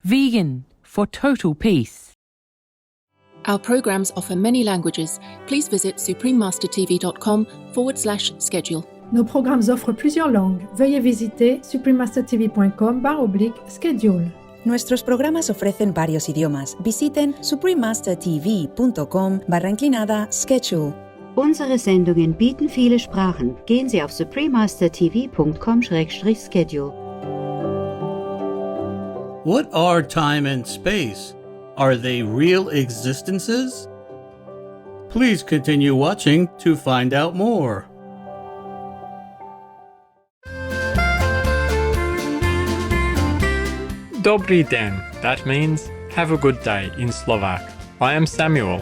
Vegan for total peace. Our programs offer many languages. Please visit suprememastertv.com/schedule. Nos programmes offrent plusieurs langues. Veuillez visiter suprememastertv.com/schedule. Nuestros programas ofrecen varios idiomas. Visiten suprememastertv.com/schedule. Unsere Sendungen bieten viele Sprachen. Gehen Sie auf suprememastertv.com/schedule. What are time and space? Are they real existences? Please continue watching to find out more. Dobrý den. That means have a good day in Slovak. I am Samuel.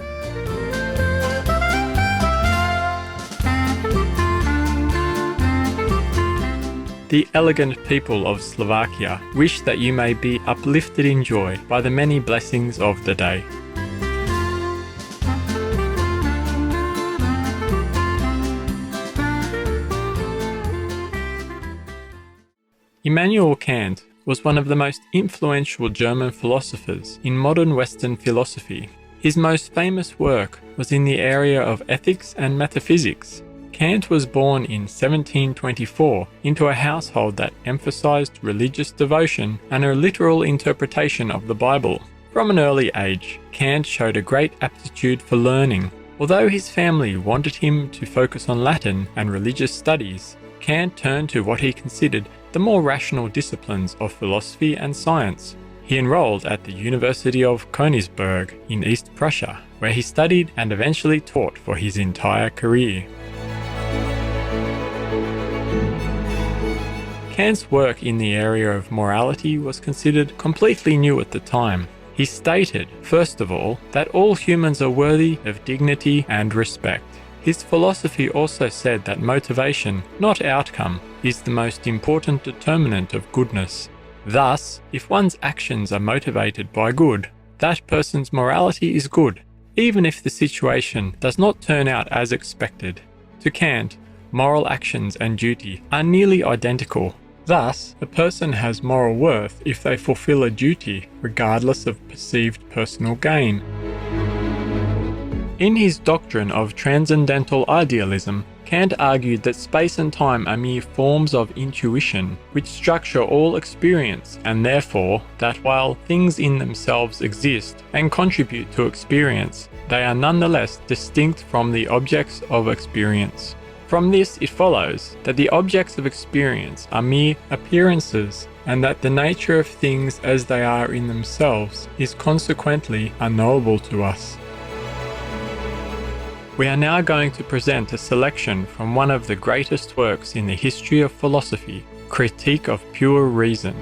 The elegant people of Slovakia wish that you may be uplifted in joy by the many blessings of the day. Immanuel Kant was one of the most influential German philosophers in modern Western philosophy. His most famous work was in the area of ethics and metaphysics. Kant was born in 1724 into a household that emphasized religious devotion and a literal interpretation of the Bible. From an early age, Kant showed a great aptitude for learning. Although his family wanted him to focus on Latin and religious studies, Kant turned to what he considered the more rational disciplines of philosophy and science. He enrolled at the University of Königsberg in East Prussia, where he studied and eventually taught for his entire career. Kant's work in the area of morality was considered completely new at the time. He stated, first of all, that all humans are worthy of dignity and respect. His philosophy also said that motivation, not outcome, is the most important determinant of goodness. Thus, if one's actions are motivated by good, that person's morality is good, even if the situation does not turn out as expected. To Kant, moral actions and duty are nearly identical. Thus, a person has moral worth if they fulfill a duty, regardless of perceived personal gain. In his doctrine of transcendental idealism, Kant argued that space and time are mere forms of intuition, which structure all experience, and therefore, that while things in themselves exist and contribute to experience, they are nonetheless distinct from the objects of experience. From this, it follows that the objects of experience are mere appearances, and that the nature of things as they are in themselves is consequently unknowable to us. We are now going to present a selection from one of the greatest works in the history of philosophy, Critique of Pure Reason.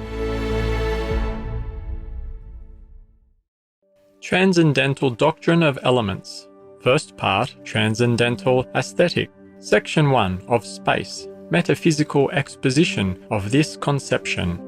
Transcendental Doctrine of Elements. First part, Transcendental Aesthetic. Section 1 of Space, Metaphysical Exposition of this Conception.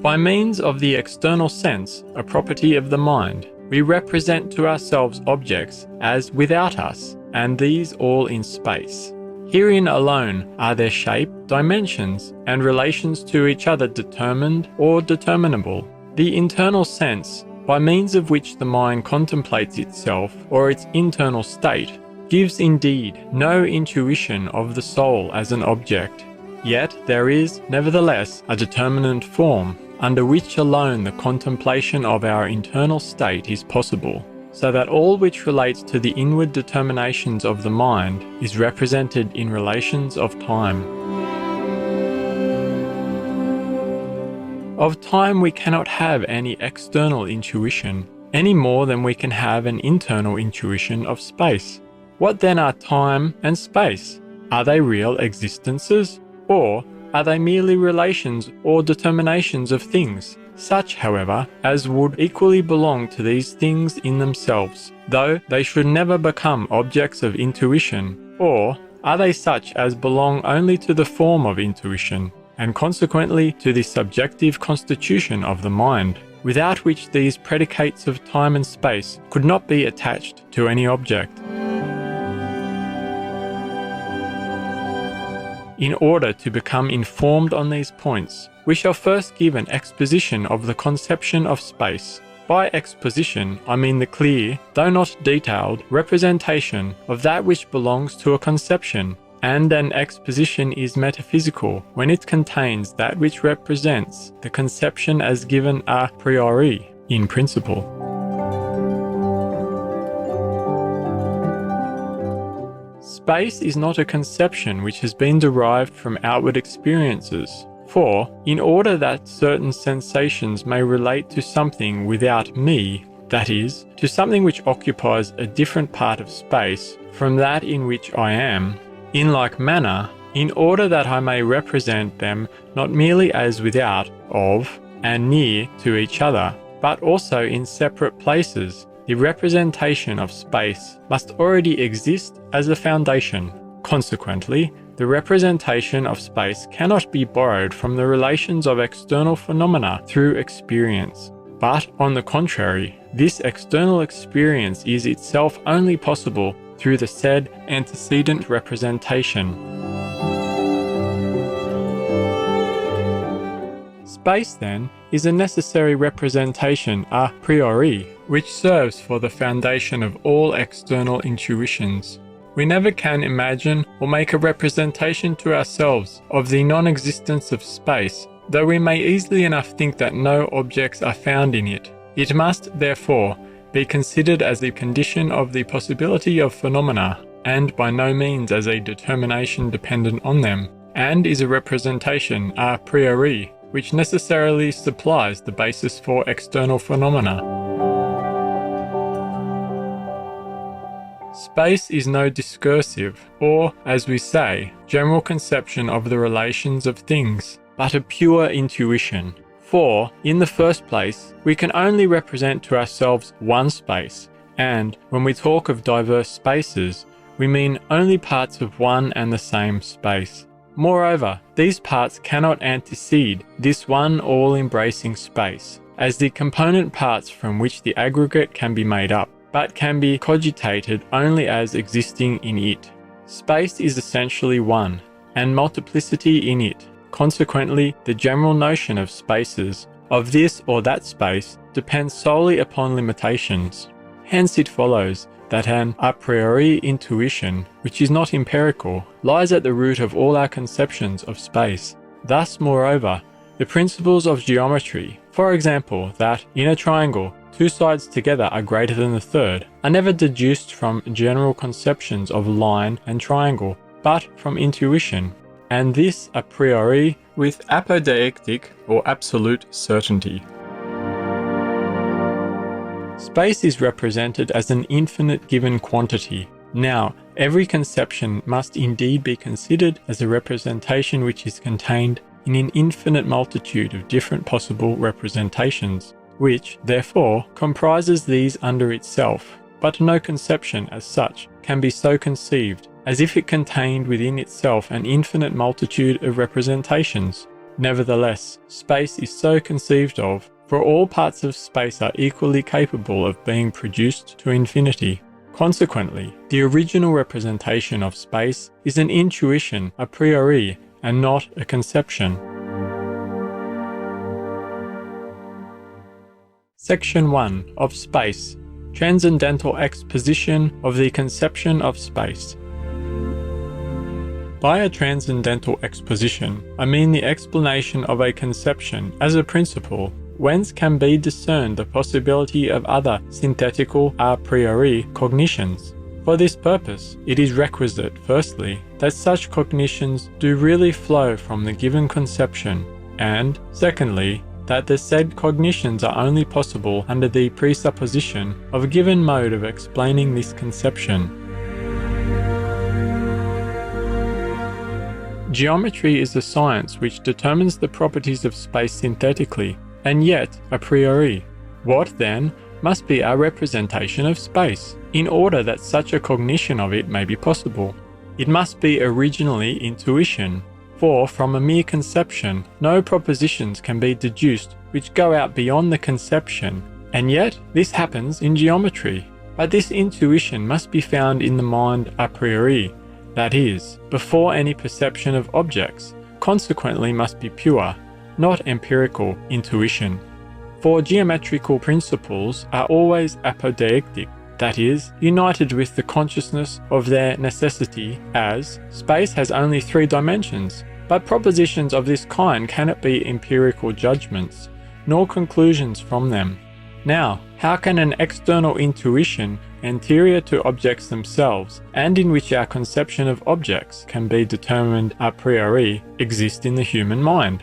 By means of the external sense, a property of the mind, we represent to ourselves objects as without us, and these all in space. Herein alone are their shape, dimensions, and relations to each other determined or determinable. The internal sense, by means of which the mind contemplates itself or its internal state, gives indeed no intuition of the soul as an object. Yet there is, nevertheless, a determinate form, under which alone the contemplation of our internal state is possible, so that all which relates to the inward determinations of the mind is represented in relations of time. Of time we cannot have any external intuition, any more than we can have an internal intuition of space. What then are time and space? Are they real existences? Or are they merely relations or determinations of things, such, however, as would equally belong to these things in themselves, though they should never become objects of intuition? Or are they such as belong only to the form of intuition, and consequently to the subjective constitution of the mind, without which these predicates of time and space could not be attached to any object? in order to become informed on these points, we shall first give an exposition of the conception of space. By exposition, I mean the clear, though not detailed, representation of that which belongs to a conception, and an exposition is metaphysical when it contains that which represents the conception as given a priori, in principle. Space is not a conception which has been derived from outward experiences, for, in order that certain sensations may relate to something without me, that is, to something which occupies a different part of space from that in which I am, in like manner, in order that I may represent them not merely as without of and near to each other, but also in separate places, the representation of space must already exist as a foundation. Consequently, the representation of space cannot be borrowed from the relations of external phenomena through experience. But, on the contrary, this external experience is itself only possible through the said antecedent representation. Space, then, is a necessary representation a priori, which serves for the foundation of all external intuitions. We never can imagine or make a representation to ourselves of the non-existence of space, though we may easily enough think that no objects are found in it. It must, therefore, be considered as a condition of the possibility of phenomena, and by no means as a determination dependent on them, and is a representation a priori, which necessarily supplies the basis for external phenomena. Space is no discursive, or, as we say, general conception of the relations of things, but a pure intuition. For, in the first place, we can only represent to ourselves one space, and when we talk of diverse spaces, we mean only parts of one and the same space. Moreover, these parts cannot antecede this one all-embracing space, as the component parts from which the aggregate can be made up, but can be cogitated only as existing in it. Space is essentially one, and multiplicity in it. Consequently, the general notion of spaces, of this or that space, depends solely upon limitations. Hence it follows that an a priori intuition, which is not empirical, lies at the root of all our conceptions of space. Thus, moreover, the principles of geometry, for example, that in a triangle, two sides together are greater than the third, are never deduced from general conceptions of line and triangle, but from intuition, and this a priori with apodeictic or absolute certainty. Space is represented as an infinite given quantity. Now, every conception must indeed be considered as a representation which is contained in an infinite multitude of different possible representations, which, therefore, comprises these under itself, but no conception as such can be so conceived as if it contained within itself an infinite multitude of representations. Nevertheless, space is so conceived of, for all parts of space are equally capable of being produced to infinity. Consequently, the original representation of space is an intuition a priori and not a conception. Section 1 of Space. Transcendental exposition of the conception of space. By a transcendental exposition, I mean the explanation of a conception as a principle, whence can be discerned the possibility of other synthetical a priori cognitions. For this purpose, it is requisite, firstly, that such cognitions do really flow from the given conception, and, secondly, that the said cognitions are only possible under the presupposition of a given mode of explaining this conception. Geometry is a science which determines the properties of space synthetically, and yet a priori. What, then, must be our representation of space, in order that such a cognition of it may be possible? It must be originally intuition, for from a mere conception, no propositions can be deduced which go out beyond the conception, and yet this happens in geometry. But this intuition must be found in the mind a priori, that is, before any perception of objects, consequently must be pure, not empirical intuition. For geometrical principles are always apodeictic, that is, united with the consciousness of their necessity, as space has only 3 dimensions. But propositions of this kind cannot be empirical judgments, nor conclusions from them. Now, how can an external intuition anterior to objects themselves, and in which our conception of objects can be determined a priori, exist in the human mind?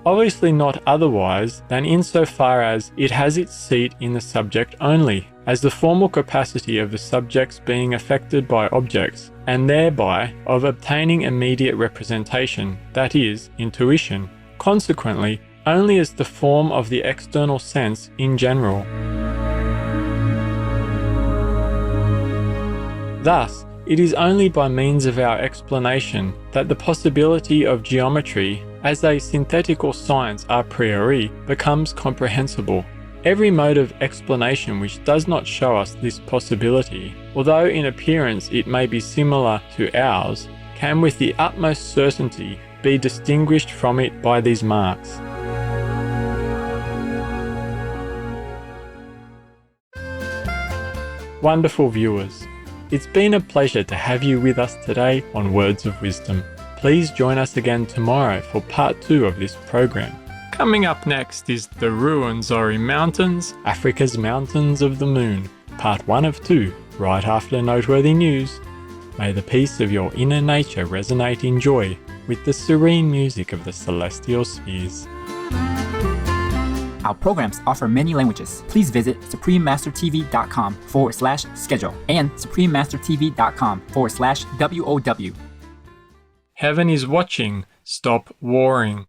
Obviously not otherwise than insofar as it has its seat in the subject only, as the formal capacity of the subjects being affected by objects, and thereby of obtaining immediate representation, that is, intuition, consequently only as the form of the external sense in general. Thus, it is only by means of our explanation that the possibility of geometry as a synthetical science a priori becomes comprehensible. Every mode of explanation which does not show us this possibility, although in appearance it may be similar to ours, can with the utmost certainty be distinguished from it by these marks. Wonderful viewers, it's been a pleasure to have you with us today on Words of Wisdom. Please join us again tomorrow for part 2 of this program. Coming up next is the Ruwenzori Mountains, Africa's Mountains of the Moon, part 1 of 2, right after noteworthy news. May the peace of your inner nature resonate in joy with the serene music of the celestial spheres. Our programs offer many languages. Please visit suprememastertv.com/schedule and suprememastertv.com/WOW. Heaven is watching. Stop warring.